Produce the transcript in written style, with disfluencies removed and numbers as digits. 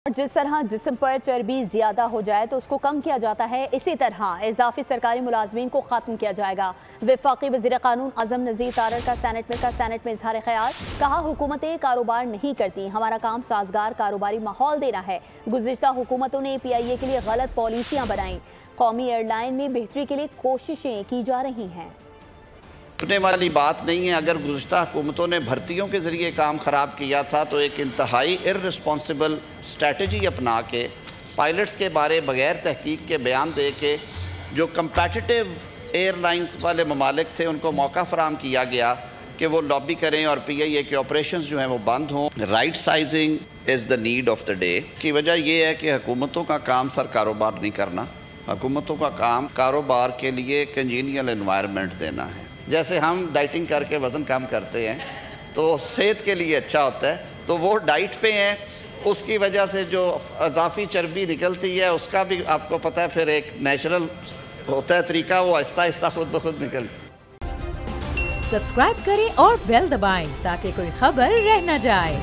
اور جس طرح جسم پر چربی زیادہ ہو جائے تو اس کو کم کیا جاتا ہے، اسی طرح اضافی سرکاری ملازمین کو ختم کیا جائے گا۔ وفاقی وزیر قانون اعظم نذیر تارڑ کا سینٹ میں اظہار خیال، کہا حکومتیں کاروبار نہیں کرتی، ہمارا کام سازگار کاروباری ماحول دینا ہے۔ گزشتہ حکومتوں نے پی آئی اے کے لیے غلط پالیسیاں بنائیں، قومی ایئر لائن میں بہتری کے لیے کوششیں کی جا رہی ہیں۔ چھوٹنے والی بات نہیں ہے۔ اگر گزشتہ حکومتوں نے بھرتیوں کے ذریعے کام خراب کیا تھا تو ایک انتہائی ارسپانسبل اسٹریٹجی اپنا کے پائلٹس کے بارے بغیر تحقیق کے بیان دے کے جو کمپیٹیٹیو ایئر لائنز والے ممالک تھے ان کو موقع فراہم کیا گیا کہ وہ لابی کریں اور پی آئی اے کے آپریشنز جو ہیں وہ بند ہوں۔ Right sizing is the need of the day کی وجہ یہ ہے کہ حکومتوں کا کام کاروبار نہیں کرنا، حکومتوں کا کام کاروبار کے لیے کنجینیل انوائرمنٹ دینا ہے۔ جیسے ہم ڈائٹنگ کر کے وزن کم کرتے ہیں تو صحت کے لیے اچھا ہوتا ہے، تو وہ ڈائٹ پہ ہیں، اس کی وجہ سے جو اضافی چربی نکلتی ہے اس کا بھی آپ کو پتہ ہے پھر ایک نیچرل ہوتا ہے طریقہ، وہ آہستہ آہستہ خود بخود نکلتی۔ سبسکرائب کریں اور بیل دبائیں تاکہ کوئی خبر رہ نہ جائے۔